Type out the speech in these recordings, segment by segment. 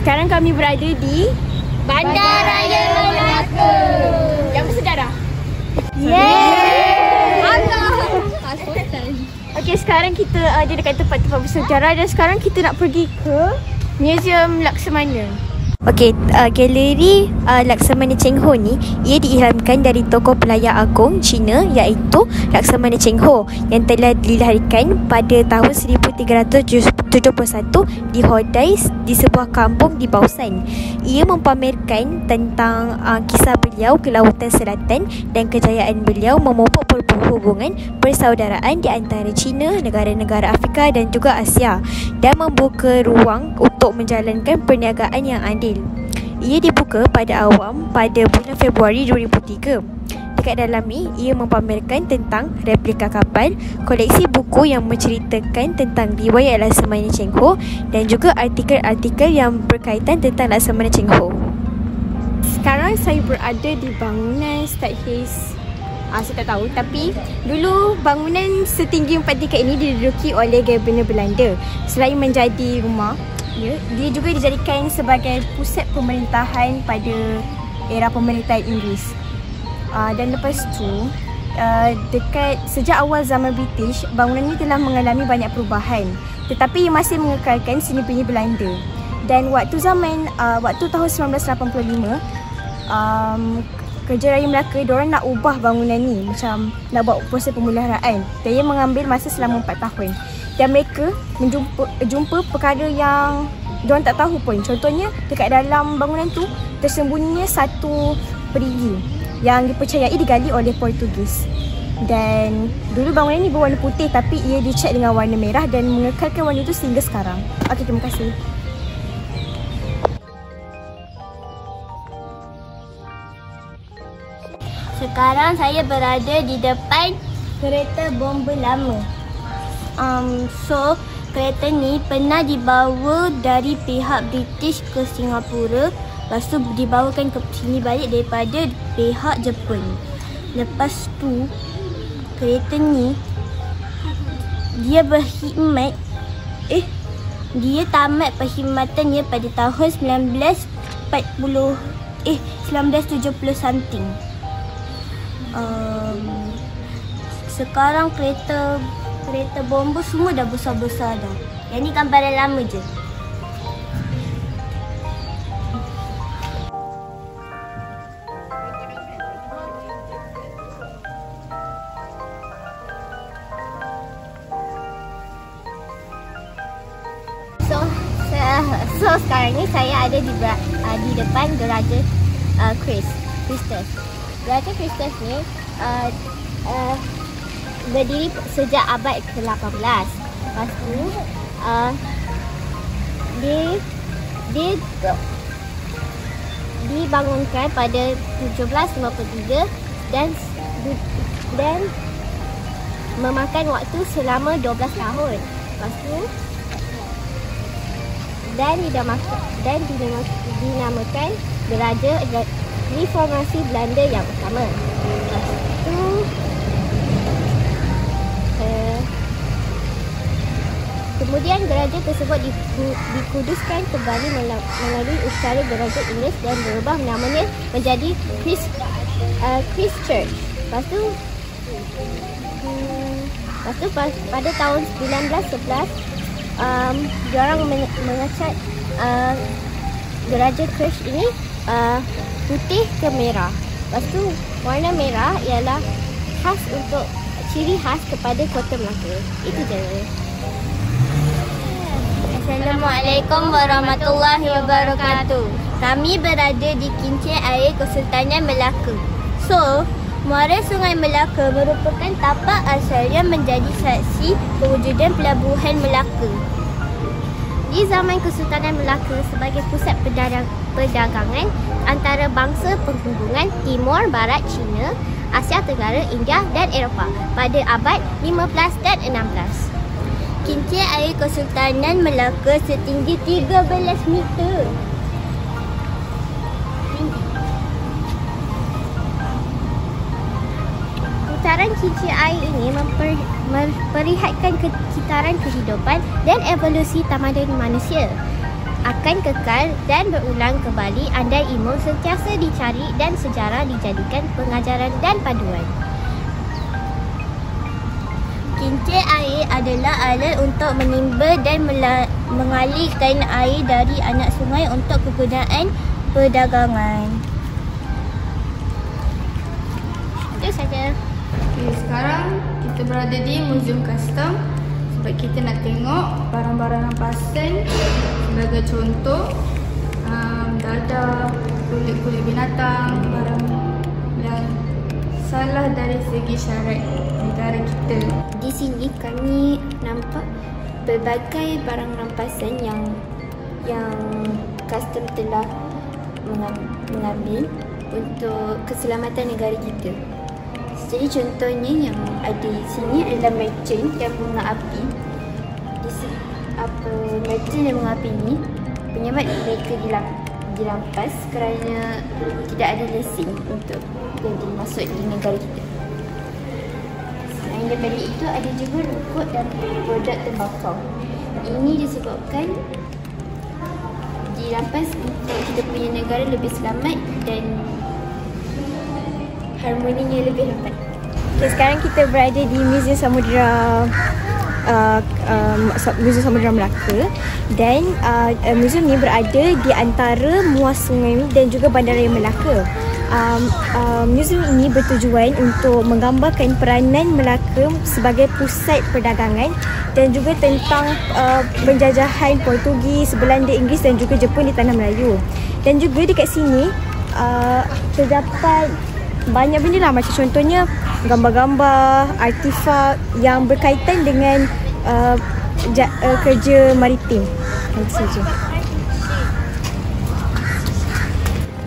Sekarang kami berada di Bandaraya Melaka. Yang bersejarah. Okey, sekarang kita ada dekat tempat-tempat bersejarah dan sekarang kita nak pergi ke Museum Laksamana. Okey, galeri Laksamana Cheng Ho ni ia diilhamkan dari tokoh pelayar agung Cina iaitu Laksamana Cheng Ho yang telah dilahirkan pada tahun 1371 di Hodai di sebuah kampung di Bausan. Ia mempamerkan tentang kisah beliau ke Lautan Selatan dan kejayaan beliau memupuk hubungan persaudaraan di antara China, negara-negara Afrika dan juga Asia dan membuka ruang untuk menjalankan perniagaan yang adil. Ia dibuka pada awam pada bulan Februari 2003. Dekat dalam ni, ia mempamerkan tentang replika kapal, koleksi buku yang menceritakan tentang riwayat Laksamana Cheng Ho dan juga artikel-artikel yang berkaitan tentang Laksamana Cheng Ho. Sekarang saya berada di bangunan Stadthuis. Saya tak tahu, tapi dulu bangunan setinggi 4 tingkat ini diduduki oleh Gubernur Belanda. Selain menjadi rumah, dia juga dijadikan sebagai pusat pemerintahan pada era pemerintahan Inggeris. Dan lepas tu, sejak awal zaman British, bangunan ini telah mengalami banyak perubahan, tetapi ia masih mengekalkan seni bunyi Belanda. Dan waktu tahun 1985, Kerja Raya Melaka, diorang nak ubah bangunan ni, macam nak buat proses pemuliharaan. Dan ia mengambil masa selama 4 tahun. Dan mereka jumpa perkara yang diorang tak tahu pun. Contohnya, dekat dalam bangunan tu tersembunyinya satu perigi yang dipercayai digali oleh Portugis. Dan dulu bangunan ni berwarna putih tapi ia dicat dengan warna merah dan mengekalkan warna itu sehingga sekarang. Okey, terima kasih. Sekarang saya berada di depan kereta bomba lama. Kereta ni pernah dibawa dari pihak British ke Singapura. Lepas tu dibawakan ke sini balik daripada pihak Jepun. Lepas tu kereta ni dia berkhidmat dia tamat perkhidmatannya pada tahun 1970 something. Sekarang kereta bomba semua dah besar-besar dah. Yang ni gambaran lama je. So sekarang ni saya ada di depan Geraja Christus. Geraja Christus ni berdiri sejak abad ke-18. Lepas tu dia dibangunkan pada 1753 dan memakan waktu selama 12 tahun. Lepas tu dan dinamakan Geraja Reformasi Belanda yang utama. Lepas tu kemudian geraja tersebut dikuduskan kembali melalui usaha geraja Inggeris dan berubah namanya menjadi Christ Church. Lepas tu pada tahun 1911 diorang mengecat geraja Christ ini putih ke merah. Lepas tu warna merah ialah khas untuk ciri khas kepada Kota Melaka. Itu je. Assalamualaikum warahmatullahi wabarakatuh. Kami berada di Kincir Air Kesultanan Melaka. So, muara Sungai Melaka merupakan tapak asal yang menjadi saksi kewujudan pelabuhan Melaka. Di zaman Kesultanan Melaka sebagai pusat perdagangan antara bangsa penghubungan Timur Barat China, Asia Tenggara, India dan Eropah pada abad 15 dan 16. Kincir Air Kesultanan Melaka setinggi 13 meter. Putaran kincir air ini memperlihatkan kecitaran kehidupan dan evolusi tamadun manusia. akan kekal dan berulang kembali andai ilmu sentiasa dicari dan sejarah dijadikan pengajaran dan panduan. Kincir air adalah alat untuk menimba dan mengalirkan air dari anak sungai untuk kegunaan perdagangan. Itu saja. Okay, sekarang kita berada di Museum Custom sebab kita nak tengok barang-barang rampasan. Sebagai contoh, dadah, kulit-kulit binatang, barang yang salah dari segi syarat negara kita. Di sini kami nampak pelbagai barang rampasan yang custom telah mengambil untuk keselamatan negara kita. Jadi contohnya yang ada di sini adalah merchant dan bunga api. Merchant dan bunga api ni penyebab mereka dirampas kerana tidak ada lesen untuk jadi masuk di negara kita. Selain daripada itu, ada juga rokok dan produk tembakau. Ini disebabkan dirampas untuk kita punya negara lebih selamat dan harmoninya lebih rapat. Okay, sekarang kita berada di Museum Samudera Museum Samudera Melaka dan museum ni berada di antara Muas Sungai dan juga Bandaraya Melaka. Museum ini bertujuan untuk menggambarkan peranan Melaka sebagai pusat perdagangan dan juga tentang penjajahan Portugis, Belanda, Inggeris dan juga Jepun di Tanah Melayu. Dan juga dekat sini terdapat banyak benda lah, macam contohnya gambar-gambar, artifak yang berkaitan dengan kerja maritim. Itu saja.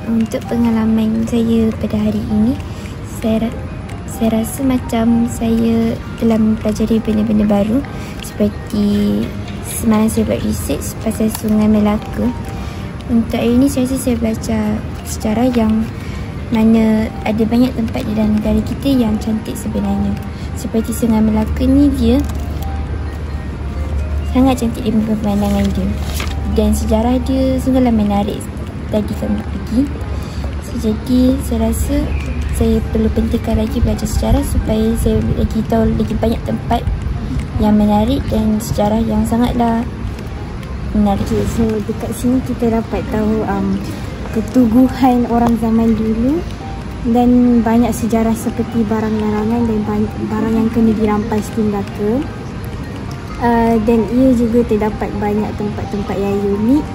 Untuk pengalaman saya pada hari ini, saya rasa macam saya telah mempelajari benda-benda baru, seperti semalam saya buat research pasal Sungai Melaka. Untuk hari ini saya rasa saya belajar sejarah yang mana ada banyak tempat di dalam negara kita yang cantik sebenarnya. Seperti Sungai Melaka ni, dia sangat cantik di pemandangan dia dan sejarah dia sungguhlah menarik. Tadi kami pergi, jadi saya rasa saya perlu pentingkan lagi belajar sejarah supaya saya lagi tahu lagi banyak tempat yang menarik dan sejarah yang sangatlah menarik. Okay, so dekat sini kita dapat tahu ketuguhan orang zaman dulu dan banyak sejarah seperti barang larangan dan barang yang kena dirampas di Melaka. Dan ia juga terdapat banyak tempat-tempat yang unik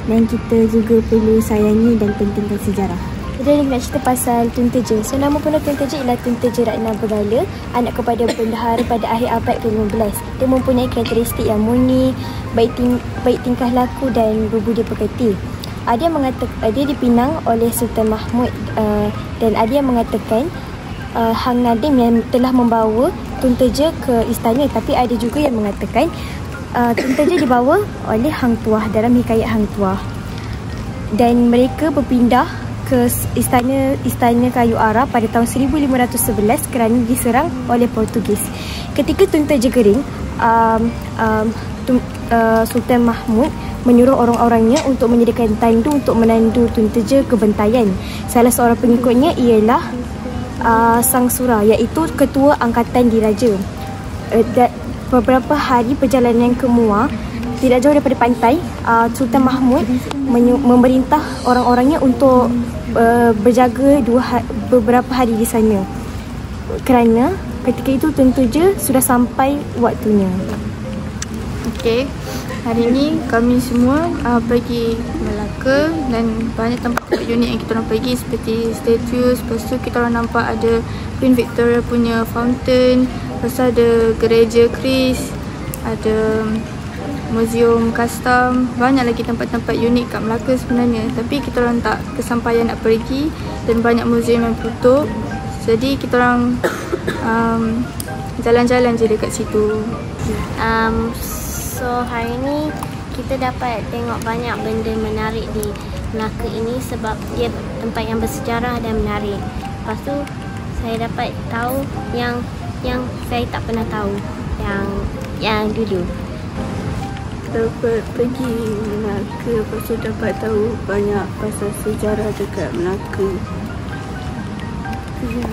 dan kita juga perlu sayangi dan pentingkan sejarah. Jadi nak cerita pasal Tun Teja. So nama penuh Tun Teja ialah Tun Teja Ratna Bergala, anak kepada bendahara pada akhir abad ke-15. Dia mempunyai karakteristik yang murni, baik tingkah laku dan berbudi pekerti. Ada yang mengatakan dia dipinang oleh Sultan Mahmud dan ada yang mengatakan Hang Nadim yang telah membawa Tun Teja ke istana, tapi ada juga yang mengatakan Tun Teja dibawa oleh Hang Tuah dalam hikayat Hang Tuah. Dan mereka berpindah ke istana kayu ara pada tahun 1511 kerana diserang oleh Portugis. Ketika Tun Teja kering, Sultan Mahmud menyuruh orang-orangnya untuk menyediakan tandu untuk menandu Tun Teja ke Bentayan. Salah seorang pengikutnya ialah Sang Sura, iaitu ketua angkatan diraja. Beberapa hari perjalanan ke Muar, tidak jauh daripada pantai, Sultan Mahmud memerintah orang-orangnya untuk berjaga beberapa hari di sana kerana ketika itu Tun Teja sudah sampai waktunya. Okey, hari ini kami semua pergi Melaka dan banyak tempat-tempat unik yang kita orang pergi, seperti statues. Lepas tu kita orang nampak ada Queen Victoria punya fountain, lepas tu ada gereja Kris, ada museum custom, banyak lagi tempat-tempat unik kat Melaka sebenarnya. Tapi kita orang tak kesampaian nak pergi dan banyak museum yang tutup. Jadi kita orang jalan-jalan je dekat situ. So hari ni kita dapat tengok banyak benda menarik di Melaka ini sebab dia tempat yang bersejarah dan menarik. Lepas tu saya dapat tahu yang saya tak pernah tahu yang dulu. dapat pergi Melaka, lepas tu dapat tahu banyak pasal sejarah dekat Melaka. Ya.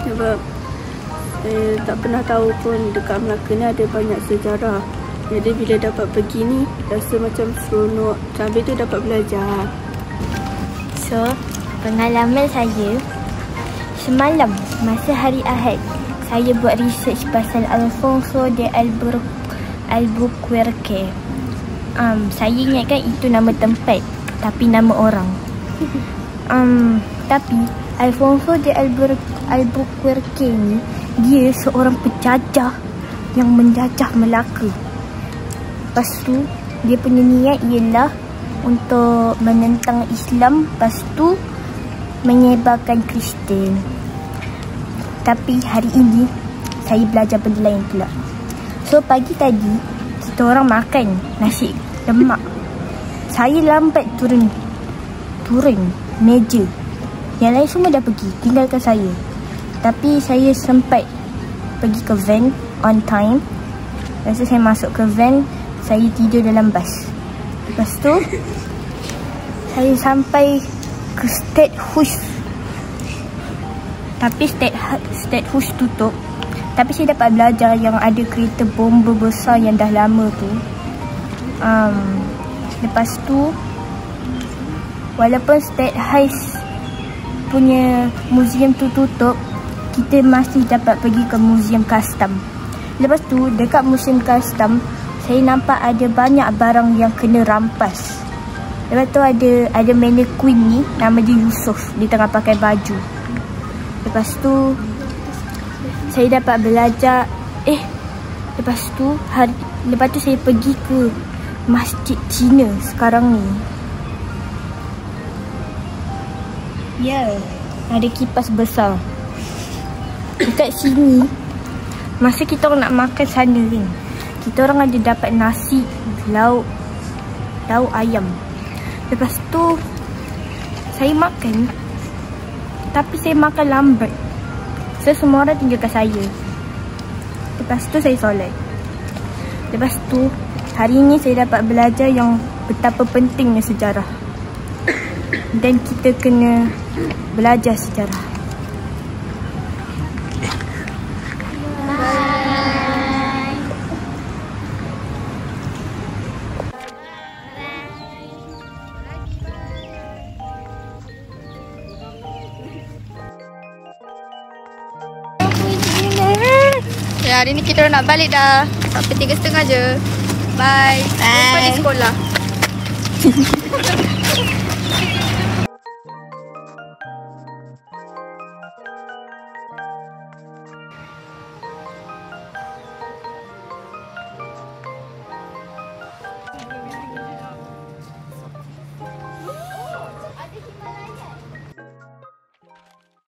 Sebab saya tak pernah tahu pun dekat Melaka ni ada banyak sejarah. Jadi bila dapat pergi ni rasa macam seronok. Sambil tu dapat belajar. So, pengalaman saya semalam masa hari Ahad, saya buat research pasal Alfonso de Albuquerque. Saya ingatkan itu nama tempat, tapi nama orang. Tapi Alfonso de Albuquerque ni, dia seorang penjajah yang menjajah Melaka. Lepas tu, dia punya niat ialah untuk menentang Islam, lepas tu menyebarkan Kristian. Tapi hari ini saya belajar benda lain pula. So pagi tadi kita orang makan nasi lemak. Saya lambat turun meja. Yang lain semua dah pergi, tinggalkan saya. Tapi saya sempat pergi ke van on time. Lepas tu saya masuk ke van, saya tidur dalam bas. Lepas tu saya sampai ke State House. Tapi State House tutup. Tapi saya dapat belajar yang ada kereta bomba besar yang dah lama tu. Lepas tu, walaupun State House punya museum tu tutup, kita masih dapat pergi ke museum custom. Lepas tu, dekat museum custom, saya nampak ada banyak barang yang kena rampas. Lepas tu ada mannequin ni, nama dia Yusof. Dia tengah pakai baju. Lepas tu saya dapat belajar. Lepas tu saya pergi ke Masjid Cina sekarang ni. Ya, ada kipas besar. Dekat sini, masa kita orang nak makan sana ni, kita orang ada dapat nasi, lauk ayam. Lepas tu saya makan, tapi saya makan lambat. So semua orang tinggalkan saya. Lepas tu saya solat. Lepas tu hari ni saya dapat belajar yang betapa pentingnya sejarah. Dan kita kena belajar sejarah. Ya, hari ni kita orang nak balik dah. Sampai 3:30 je. Bye. Jumpa di sekolah.